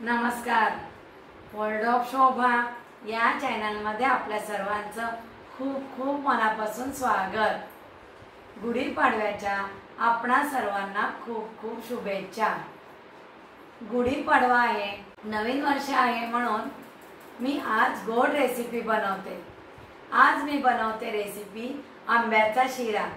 नमस्कार. World of शोभा या चॅनलमध्ये आपल्या सर्वांचं खूप खूप मनापासून स्वागत. गुढीपाडव्याच्या आपणा सर्वांना खूप खूप शुभेच्छा. गुढीपाडवा आहे, नवीन वर्ष आहे, म्हणून मी आज गोड रेसिपी बनवते. आज मी बनवते रेसिपी आंब्याचा शिरा.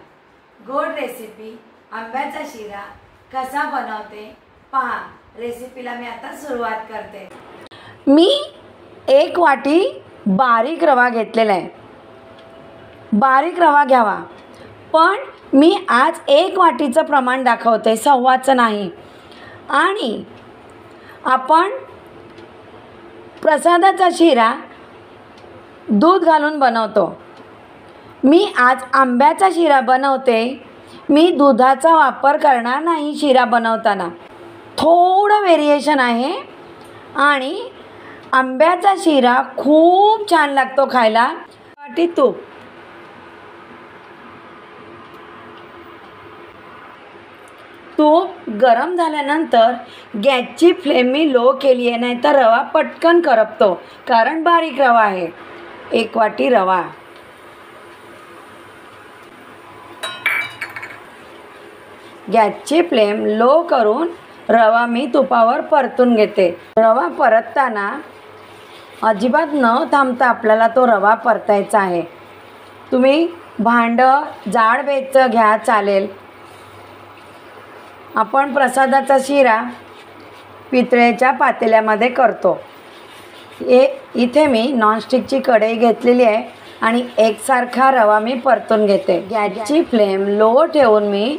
गोड रेसिपी आंब्याचा शिरा कसा बनवते पहा. रेसिपीला मी आता सुरुवात करते. मी 1 वाटी बारीक रवा घेतलेला आहे. बारीक रवा घ्यावा, पण मी आज 1 वाटीचं प्रमाण दाखवते, सव्वाचं नाही. आणि आपण प्रसादाचा शिरा दूध घालून बनवतो. मी आज आंब्याचा शिरा बनवते. मी दुधाचा वापर करणार नाही शिरा बनवताना. थोडं व्हेरिएशन आहे आणि आंब्याचा शिरा खूप छान लागतो खायला. वाटी तूप गरम झाल्यानंतर गॅसची फ्लेम मी लो केली आहे, नाही तर रवा पटकन करपतो, कारण बारीक रवा आहे. 1 वाटी रवा. गॅसची फ्लेम लो करून रवा मी तुपावर परतून घेते. रवा परतताना अजिबात न थांबता आपल्याला तो रवा परतायचा आहे. तुम्ही भांडं जाड बेचं घ्या, चालेल. आपण प्रसादाचा शिरा पितळेच्या पातेल्यामध्ये करतो. इथे मी नॉनस्टिकची कढई घेतलेली आहे आणि एकसारखा रवा मी परतून घेते. गॅसची फ्लेम लो ठेवून मी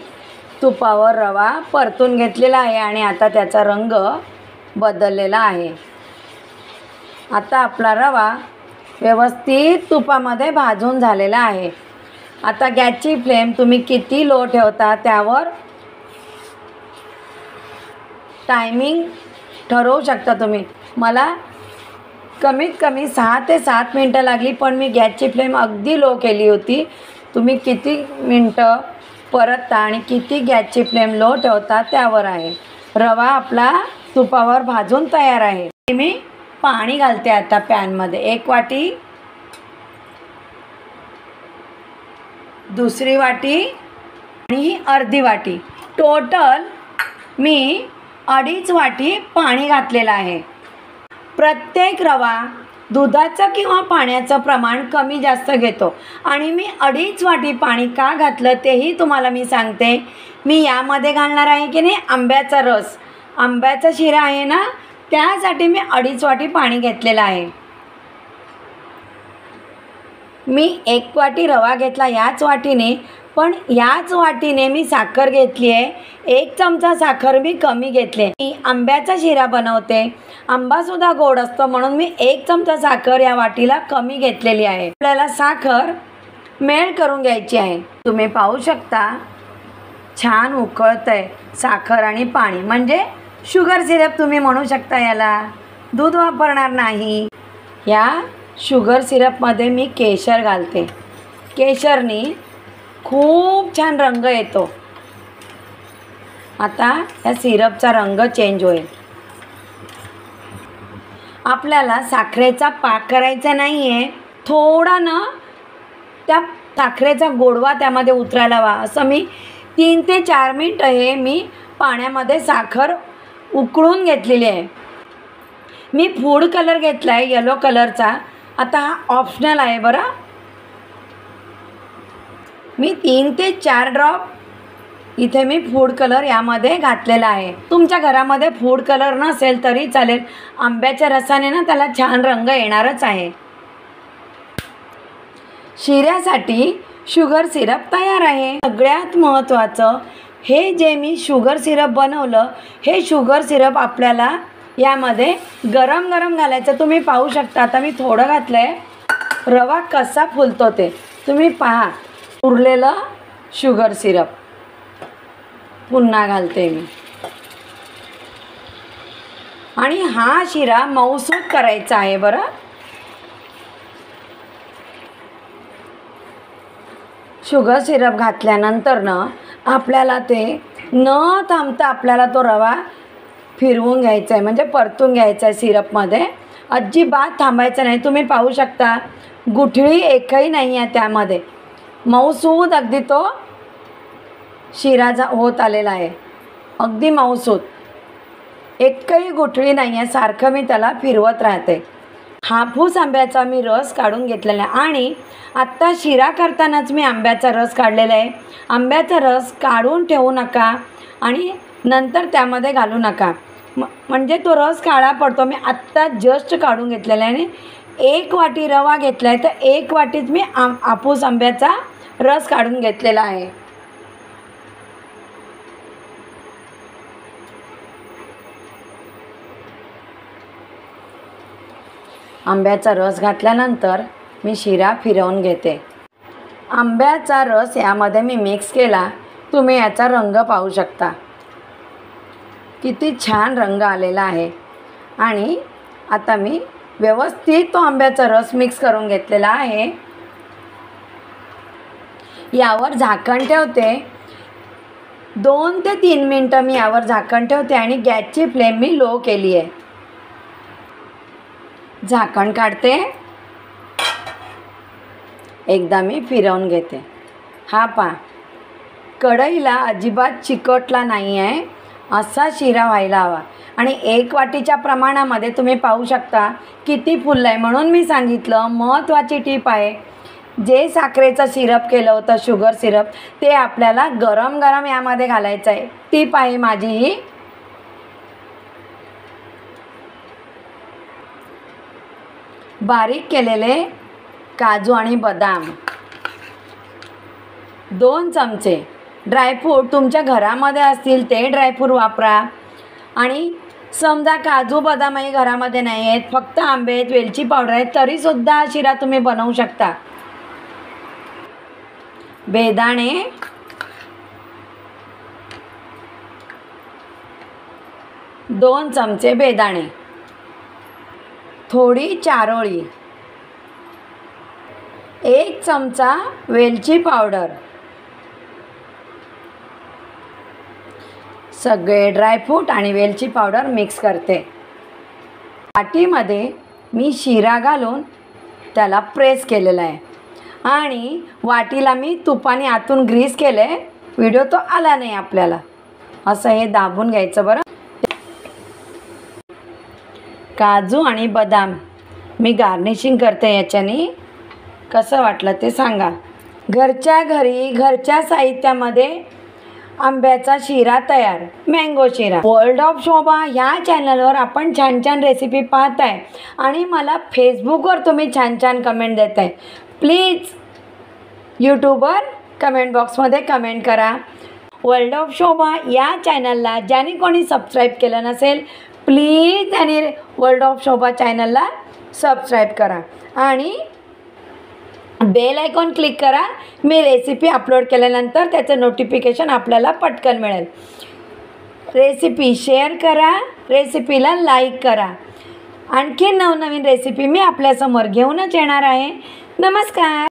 तुपावर रवा परतून घेतलेला आहे आणि आता त्याचा रंग बदललेला आहे. आता आपला रवा व्यवस्थित तुपामध्ये भाजून झालेला आहे. आता गॅसची फ्लेम तुम्ही किती लो ठेवता त्यावर टायमिंग ठरवू शकता तुम्ही. मला कमीत कमी 6 ते 7 मिनटं लागली, पण मी गॅसची फ्लेम अगदी लो केली होती. तुम्ही किती मिनटं परतता आणि किती गॅसची फ्लेम लो ठेवता त्यावर आहे. रवा आपला तुपावर भाजून तयार आहे. मी पाणी घालते आता पॅनमध्ये. 1 वाटी, दुसरी वाटी आणि अर्धी वाटी. टोटल मी 2.5 वाटी पाणी घातलेलं आहे. प्रत्येक रवा दुधाचं किंवा पाण्याचं प्रमाण कमी जास्त घेतो आणि मी 2.5 वाटी पाणी का घातलं तेही तुम्हाला मी सांगते. मी यामध्ये घालणार आहे की नाही आंब्याचा रस. आंब्याचा शिरा आहे ना, त्यासाठी मी 2.5 वाटी पाणी घेतलेलं आहे. मी 1 वाटी रवा घेतला याच वाटीने, पण याच वाटीने मी साखर घेतली आहे. 1 चमचा साखर मी कमी घेतली. मी आंब्याचा शिरा बनवते. आंबासुद्धा गोड असतो, म्हणून मी 1 चमचा साखर या वाटीला कमी घेतलेली आहे. आपल्याला साखर मेल्ट करून घ्यायची आहे. तुम्ही पाहू शकता छान उकळतंय साखर आणि पाणी, म्हणजे शुगर सिरप तुम्ही म्हणू शकता याला. दूध वापरणार नाही. या शुगर सिरपमध्ये मी केशर घालते. केशरनी खूप छान रंग येतो. आता या सिरपचा रंग चेंज होईल. आपल्याला साखरेचा पाक करायचा नाही आहे. थोडा ना त्या साखरेचा गोडवा त्यामध्ये उतरायला हवा. असं मी 3 ते 4 मिनिट हे मी पाण्यामध्ये साखर उकळून घेतलेली आहे. मी फूड कलर घेतला आहे येलो कलरचा. आता हा ऑप्शनल आहे बरं. मी 3 ते 4 ड्रॉप इथे मी फूड कलर यामध्ये घातलेला आहे. तुमच्या घरामध्ये फूड कलर नसेल तरी चालेल. आंब्याच्या रसाने ना त्याला छान रंग येणारच आहे. शिऱ्यासाठी शुगर सिरप तयार आहे. सगळ्यात महत्त्वाचं, हे जे मी शुगर सिरप बनवलं, हे शुगर सिरप आपल्याला यामध्ये गरम गरम घालायचं. तुम्ही पाहू शकता. आता मी थोडं घातलं आहे. रवा कसा फुलतो ते तुम्ही पहा. उरलेलं शुगर सिरप पुन्हा घालते मी. आणि हा शिरा मऊसूत करायचा आहे बरं. शुगर सिरप घातल्यानंतर आपल्याला ते न थांबता आपल्याला तो रवा फिरवून घ्यायचं आहे, म्हणजे परतून घ्यायचं आहे सिरपमध्ये. अजिबात थांबायचं नाही. तुम्ही पाहू शकता गुठळी एकही नाही आहे त्यामध्ये. मऊसूद अगदी तो शिरा होत आलेला आहे, अगदी मऊसूद. एकही गुठळी नाही आहे. सारखं मी त्याला फिरवत राहते. हापूस आंब्याचा मी रस काढून घेतलेला आहे आणि आत्ता शिरा करतानाच मी आंब्याचा रस काढलेला आहे. आंब्याचा रस काढून ठेवू नका आणि नंतर त्यामध्ये घालू नका, म्हणजे तो रस काळा पडतो. मी आत्ता जस्ट काढून घेतलेला आहे आणि 1 वाटी रवा घेतला आहे, तर 1 वाटीच मी हापूस आंब्याचा रस काढून घेतलेला आहे. आंब्याचा रस घातल्यानंतर मी शिरा फिरवून घेते. आंब्याचा रस यामध्ये मी मिक्स केला. तुम्ही याचा रंग पाहू शकता, किती छान रंग आलेला आहे. आणि आता मी व्यवस्थित तो आंब्याचा रस मिक्स करून घेतलेला आहे. यावर झाकण ठेवते. 2 ते 3 मिनटं मी यावर झाकण ठेवते आणि गॅसची फ्लेम मी लो केली आहे. झाकण काढते. एकदा मी फिरवून घेते. हा पहा, कढईला अजिबात चिकटला नाही आहे, असा शिरा व्हायला हवा. आणि 1 वाटीच्या प्रमाणामध्ये तुम्ही पाहू शकता किती फुललं आहे. म्हणून मी सांगितलं, महत्त्वाची टीप आहे, जे साखरेचं सिरप केलं होतं, शुगर सिरप, ते आपल्याला गरम गरम यामध्ये घालायचं आहे. टीप आहे माझी ही. बारीक केलेले काजू आणि बदाम 2 चमचे. ड्रायफ्रूट तुमच्या घरामध्ये असतील ते ड्रायफ्रूट वापरा. आणि समजा काजू बदामही घरामध्ये नाही आहेत, फक्त आंबे आहेत, वेलची पावडर आहे, तरीसुद्धा शिरा तुम्ही बनवू शकता. बेदाणे, दोन चमचे बेदाणे, थोडी चारोळी, 1 चमचा वेलची पावडर, सगळे ड्रायफ्रूट आणि वेलची पावडर मिक्स करते. वाटीमध्ये मी शिरा घालून त्याला प्रेस केलेला आहे आणि वाटीला मी तुपाने आतून ग्रीस केले. व्हिडिओ तो आला नाही आपल्याला. असं हे दाबून घ्यायचं. बरं, काजू आणि बदाम मी गार्निशिंग करते याच्याने. कसं वाटलं ते सांगा. घरच्या घरी घरच्या साहित्यामध्ये आंब्याचा शिरा तयार, मँगो शिरा. वर्ल्ड ऑफ शोभा ह्या चॅनलवर आपण छान छान रेसिपी पाहताय आणि मला फेसबुकवर तुम्ही छान छान कमेंट देताय. प्लीज यूट्यूबवर कमेंट बॉक्समध्ये कमेंट करा. वर्ल्ड ऑफ शोभा या चॅनलला ज्याने कोणी सबस्क्राईब केलं नसेल, प्लीज त्याने वर्ल्ड ऑफ शोभा चॅनलला सबस्क्राईब करा आणि बेल आयकॉन क्लिक करा. मी रेसिपी अपलोड केल्यानंतर त्याचं नोटिफिकेशन आपल्याला पटकन मिळेल. रेसिपी शेअर करा, रेसिपीला लाईक करा. आणखी नवनवीन रेसिपी मी आपल्यासमोर घेऊनच येणार आहे. नमस्कार.